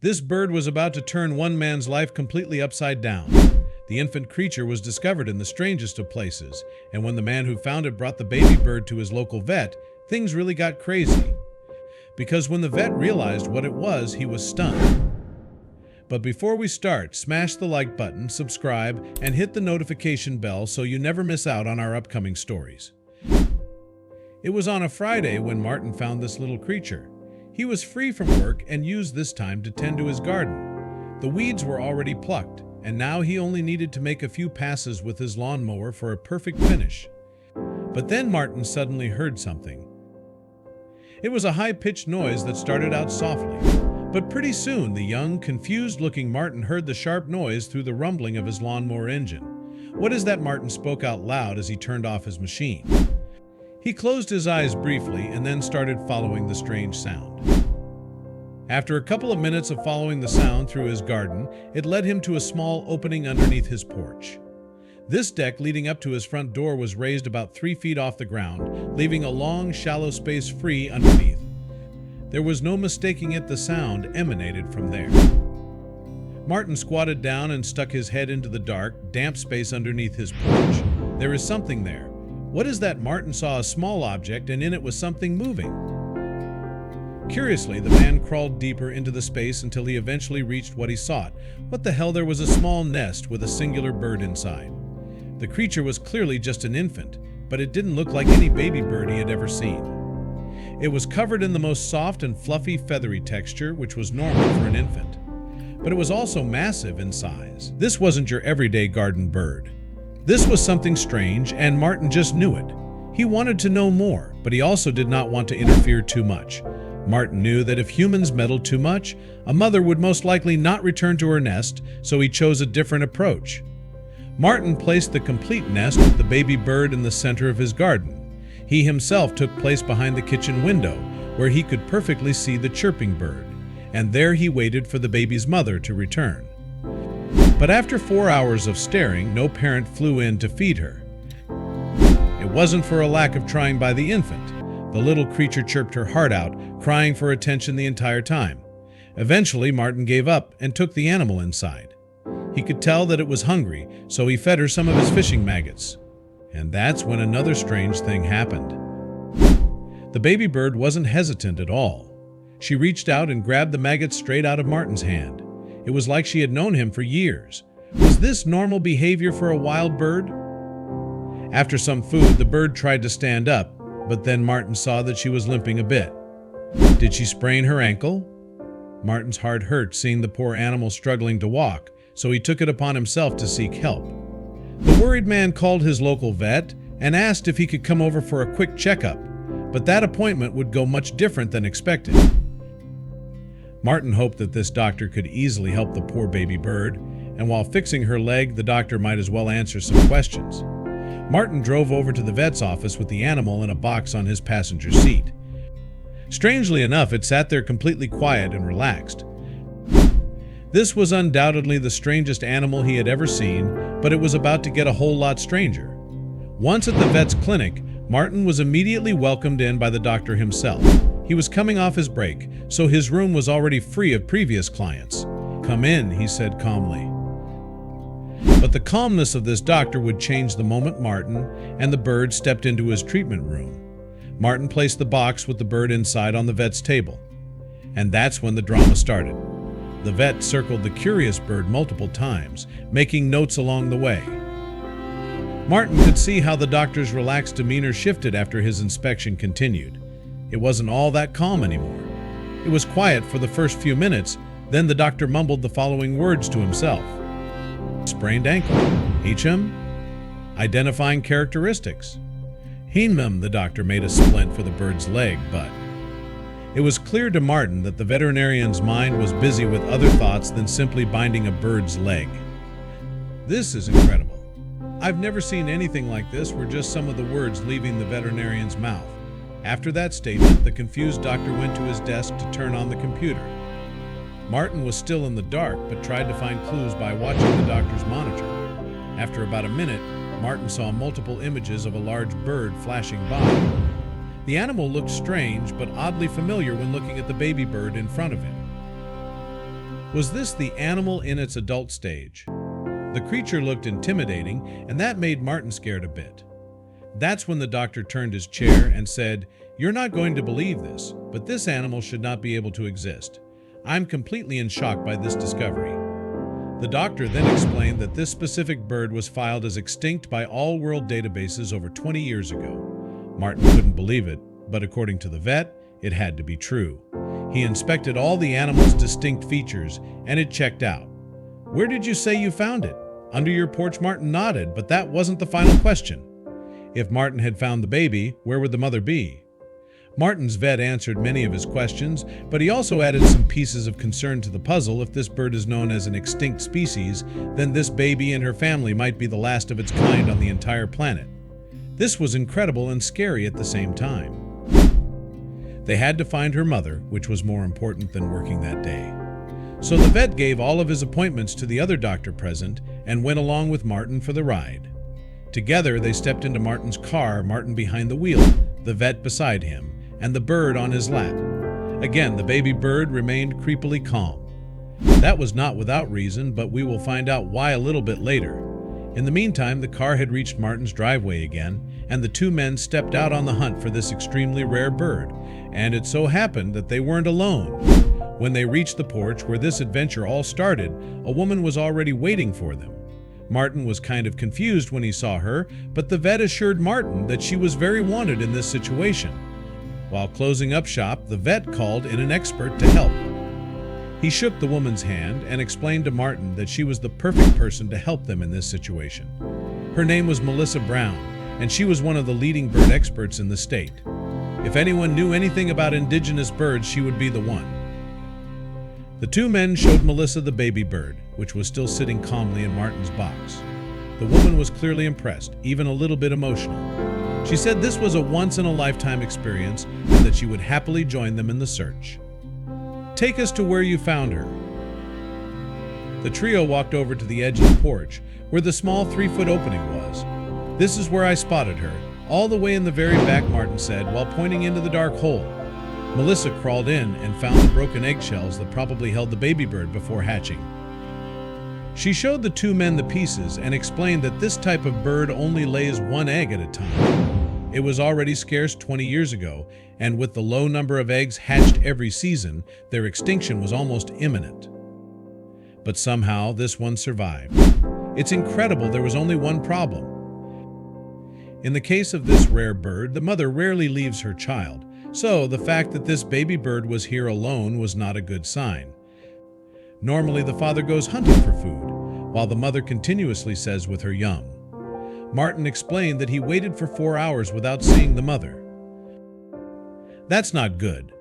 This bird was about to turn one man's life completely upside down. The infant creature was discovered in the strangest of places, and when the man who found it brought the baby bird to his local vet, things really got crazy. Because when the vet realized what it was, he was stunned. But before we start, smash the like button, subscribe, and hit the notification bell so you never miss out on our upcoming stories. It was on a Friday when Martin found this little creature. He was free from work and used this time to tend to his garden. The weeds were already plucked, and now he only needed to make a few passes with his lawnmower for a perfect finish. But then Martin suddenly heard something. It was a high-pitched noise that started out softly, but pretty soon the young, confused-looking Martin heard the sharp noise through the rumbling of his lawnmower engine. "What is that?" Martin spoke out loud as he turned off his machine. He closed his eyes briefly and then started following the strange sound. After a couple of minutes of following the sound through his garden, it led him to a small opening underneath his porch. This deck leading up to his front door was raised about 3 feet off the ground, leaving a long, shallow space free underneath. There was no mistaking it, the sound emanated from there. Martin squatted down and stuck his head into the dark, damp space underneath his porch. There is something there. What is that? Martin saw a small object, and in it was something moving. Curiously, the man crawled deeper into the space until he eventually reached what he sought. What the hell? There was a small nest with a singular bird inside. The creature was clearly just an infant, but it didn't look like any baby bird he had ever seen. It was covered in the most soft and fluffy feathery texture, which was normal for an infant. But it was also massive in size. This wasn't your everyday garden bird. This was something strange, and Martin just knew it. He wanted to know more, but he also did not want to interfere too much. Martin knew that if humans meddled too much, a mother would most likely not return to her nest, so he chose a different approach. Martin placed the complete nest with the baby bird in the center of his garden. He himself took place behind the kitchen window, where he could perfectly see the chirping bird, and there he waited for the baby's mother to return. But after 4 hours of staring, no parent flew in to feed her. It wasn't for a lack of trying by the infant. The little creature chirped her heart out, crying for attention the entire time. Eventually, Martin gave up and took the animal inside. He could tell that it was hungry, so he fed her some of his fishing maggots. And that's when another strange thing happened. The baby bird wasn't hesitant at all. She reached out and grabbed the maggots straight out of Martin's hand. It was like she had known him for years. Was this normal behavior for a wild bird? After some food, the bird tried to stand up, but then Martin saw that she was limping a bit. Did she sprain her ankle? Martin's heart hurt seeing the poor animal struggling to walk, so he took it upon himself to seek help. The worried man called his local vet and asked if he could come over for a quick checkup, but that appointment would go much different than expected. Martin hoped that this doctor could easily help the poor baby bird, and while fixing her leg, the doctor might as well answer some questions. Martin drove over to the vet's office with the animal in a box on his passenger seat. Strangely enough, it sat there completely quiet and relaxed. This was undoubtedly the strangest animal he had ever seen, but it was about to get a whole lot stranger. Once at the vet's clinic, Martin was immediately welcomed in by the doctor himself. He was coming off his break, so his room was already free of previous clients. "Come in," he said calmly. But the calmness of this doctor would change the moment Martin and the bird stepped into his treatment room. Martin placed the box with the bird inside on the vet's table. And that's when the drama started. The vet circled the curious bird multiple times, making notes along the way. Martin could see how the doctor's relaxed demeanor shifted after his inspection continued. It wasn't all that calm anymore. It was quiet for the first few minutes, then the doctor mumbled the following words to himself. Sprained ankle. HM? Identifying characteristics. The doctor made a splint for the bird's leg, but it was clear to Martin that the veterinarian's mind was busy with other thoughts than simply binding a bird's leg. This is incredible. I've never seen anything like this were just some of the words leaving the veterinarian's mouth. After that statement, the confused doctor went to his desk to turn on the computer. Martin was still in the dark, but tried to find clues by watching the doctor's monitor. After about a minute, Martin saw multiple images of a large bird flashing by. The animal looked strange, but oddly familiar when looking at the baby bird in front of him. Was this the animal in its adult stage? The creature looked intimidating, and that made Martin scared a bit. That's when the doctor turned his chair and said, "You're not going to believe this, but this animal should not be able to exist. I'm completely in shock by this discovery." The doctor then explained that this specific bird was filed as extinct by all world databases over 20 years ago. Martin couldn't believe it, but according to the vet, it had to be true. He inspected all the animal's distinct features, and it checked out. "Where did you say you found it?" "Under your porch," Martin nodded, but that wasn't the final question. If Martin had found the baby, where would the mother be? Martin's vet answered many of his questions, but he also added some pieces of concern to the puzzle. If this bird is known as an extinct species, then this baby and her family might be the last of its kind on the entire planet. This was incredible and scary at the same time. They had to find her mother, which was more important than working that day. So the vet gave all of his appointments to the other doctor present and went along with Martin for the ride. Together, they stepped into Martin's car, Martin behind the wheel, the vet beside him, and the bird on his lap. Again, the baby bird remained creepily calm. That was not without reason, but we will find out why a little bit later. In the meantime, the car had reached Martin's driveway again, and the two men stepped out on the hunt for this extremely rare bird, and it so happened that they weren't alone. When they reached the porch where this adventure all started, a woman was already waiting for them. Martin was kind of confused when he saw her, but the vet assured Martin that she was very wanted in this situation. While closing up shop, the vet called in an expert to help. He shook the woman's hand and explained to Martin that she was the perfect person to help them in this situation. Her name was Melissa Brown, and she was one of the leading bird experts in the state. If anyone knew anything about indigenous birds, she would be the one. The two men showed Melissa the baby bird, which was still sitting calmly in Martin's box. The woman was clearly impressed, even a little bit emotional. She said this was a once-in-a-lifetime experience and that she would happily join them in the search. "Take us to where you found her." The trio walked over to the edge of the porch, where the small 3-foot opening was. "This is where I spotted her, all the way in the very back," Martin said, while pointing into the dark hole. Melissa crawled in and found the broken eggshells that probably held the baby bird before hatching. She showed the two men the pieces and explained that this type of bird only lays one egg at a time. It was already scarce 20 years ago, and with the low number of eggs hatched every season, their extinction was almost imminent. But somehow this one survived. It's incredible there was only one problem. In the case of this rare bird, the mother rarely leaves her child. So, the fact that this baby bird was here alone was not a good sign. Normally, the father goes hunting for food, while the mother continuously says with her young. Martin explained that he waited for 4 hours without seeing the mother. That's not good.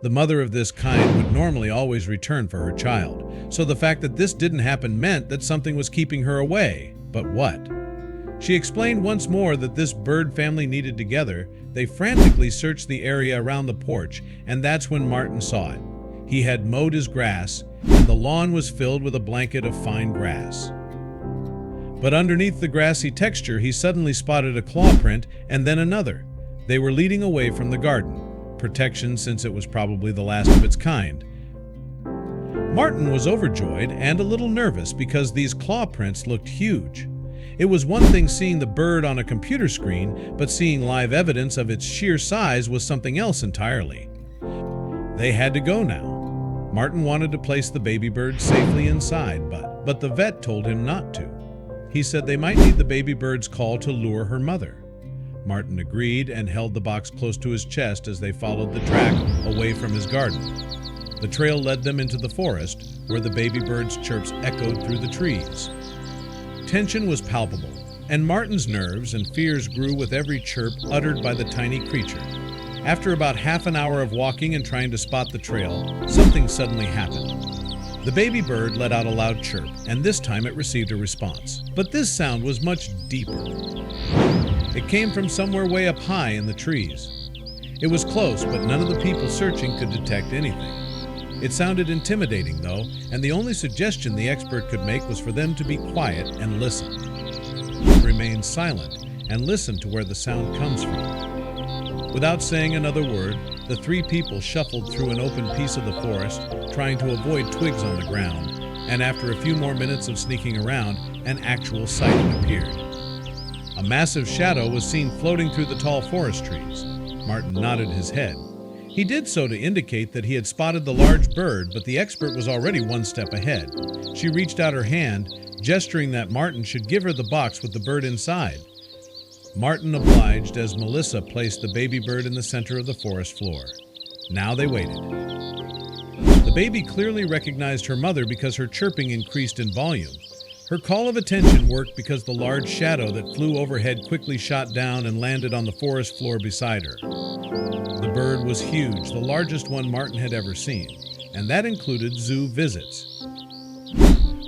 The mother of this kind would normally always return for her child, so the fact that this didn't happen meant that something was keeping her away. But what? She explained once more that this bird family needed together. They frantically searched the area around the porch, and that's when Martin saw it. He had mowed his grass, and the lawn was filled with a blanket of fine grass. But underneath the grassy texture, he suddenly spotted a claw print and then another. They were leading away from the garden. Protection, since it was probably the last of its kind. Martin was overjoyed and a little nervous because these claw prints looked huge. It was one thing seeing the bird on a computer screen, but seeing live evidence of its sheer size was something else entirely. They had to go now. Martin wanted to place the baby bird safely inside, but the vet told him not to. He said they might need the baby bird's call to lure her mother. Martin agreed and held the box close to his chest as they followed the track away from his garden. The trail led them into the forest, where the baby bird's chirps echoed through the trees. Tension was palpable, and Martin's nerves and fears grew with every chirp uttered by the tiny creature. After about half an hour of walking and trying to spot the trail, something suddenly happened. The baby bird let out a loud chirp, and this time it received a response. But this sound was much deeper. It came from somewhere way up high in the trees. It was close, but none of the people searching could detect anything. It sounded intimidating, though, and the only suggestion the expert could make was for them to be quiet and listen. Remain silent and listen to where the sound comes from. Without saying another word, the three people shuffled through an open piece of the forest, trying to avoid twigs on the ground, and after a few more minutes of sneaking around, an actual sighting appeared. A massive shadow was seen floating through the tall forest trees. Martin nodded his head. He did so to indicate that he had spotted the large bird, but the expert was already one step ahead. She reached out her hand, gesturing that Martin should give her the box with the bird inside. Martin obliged as Melissa placed the baby bird in the center of the forest floor. Now they waited. The baby clearly recognized her mother because her chirping increased in volume. Her call of attention worked because the large shadow that flew overhead quickly shot down and landed on the forest floor beside her. The bird was huge, the largest one Martin had ever seen, and that included zoo visits.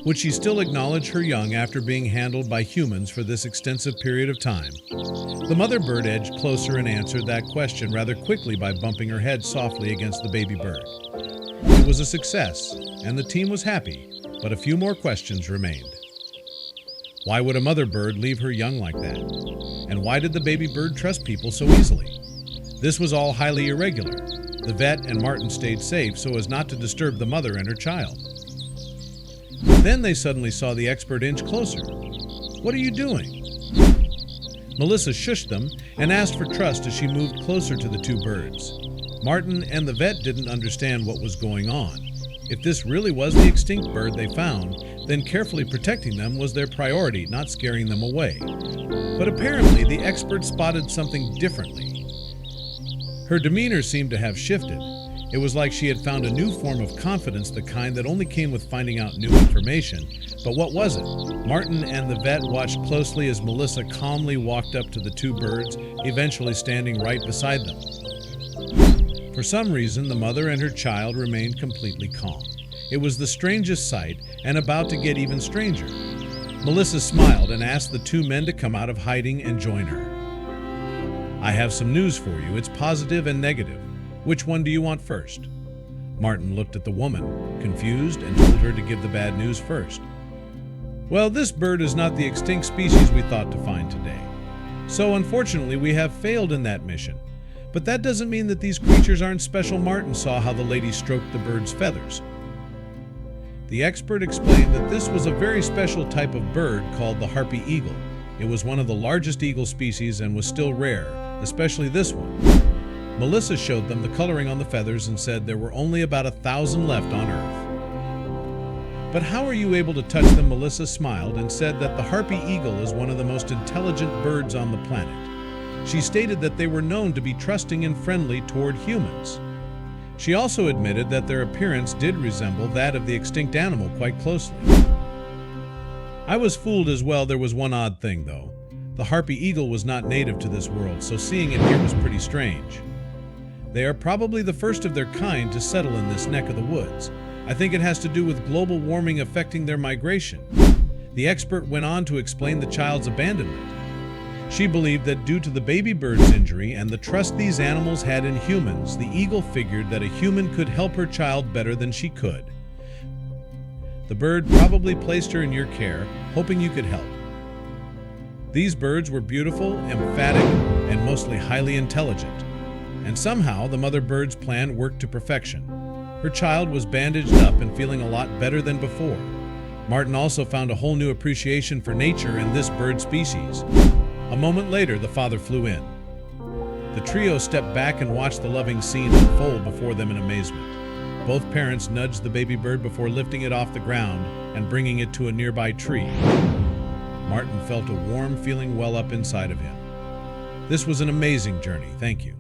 Would she still acknowledge her young after being handled by humans for this extensive period of time? The mother bird edged closer and answered that question rather quickly by bumping her head softly against the baby bird. It was a success, and the team was happy, but a few more questions remained. Why would a mother bird leave her young like that? And why did the baby bird trust people so easily? This was all highly irregular. The vet and Martin stayed safe so as not to disturb the mother and her child. But then they suddenly saw the expert inch closer. "What are you doing?" Melissa shushed them and asked for trust as she moved closer to the two birds. Martin and the vet didn't understand what was going on. If this really was the extinct bird they found, then carefully protecting them was their priority, not scaring them away. But apparently, the expert spotted something differently. Her demeanor seemed to have shifted. It was like she had found a new form of confidence, the kind that only came with finding out new information. But what was it? Martin and the vet watched closely as Melissa calmly walked up to the two birds, eventually standing right beside them. For some reason, the mother and her child remained completely calm. It was the strangest sight, and about to get even stranger. Melissa smiled and asked the two men to come out of hiding and join her. "I have some news for you. It's positive and negative. Which one do you want first?" Martin looked at the woman, confused, and told her to give the bad news first. "Well, this bird is not the extinct species we thought to find today. So unfortunately, we have failed in that mission. But that doesn't mean that these creatures aren't special." Martin saw how the lady stroked the bird's feathers. The expert explained that this was a very special type of bird called the harpy eagle. It was one of the largest eagle species and was still rare, especially this one. Melissa showed them the coloring on the feathers and said there were only about 1,000 left on Earth. "But how are you able to touch them?" Melissa smiled and said that the harpy eagle is one of the most intelligent birds on the planet. She stated that they were known to be trusting and friendly toward humans. She also admitted that their appearance did resemble that of the extinct animal quite closely. "I was fooled as well. There was one odd thing, though. The harpy eagle was not native to this world, so seeing it here was pretty strange. They are probably the first of their kind to settle in this neck of the woods. I think it has to do with global warming affecting their migration." The expert went on to explain the child's abandonment. She believed that due to the baby bird's injury and the trust these animals had in humans, the eagle figured that a human could help her child better than she could. The bird probably placed her in your care, hoping you could help. These birds were beautiful, emphatic, and mostly highly intelligent. And somehow, the mother bird's plan worked to perfection. Her child was bandaged up and feeling a lot better than before. Martin also found a whole new appreciation for nature and this bird species. A moment later, the father flew in. The trio stepped back and watched the loving scene unfold before them in amazement. Both parents nudged the baby bird before lifting it off the ground and bringing it to a nearby tree. Martin felt a warm feeling well up inside of him. This was an amazing journey. Thank you.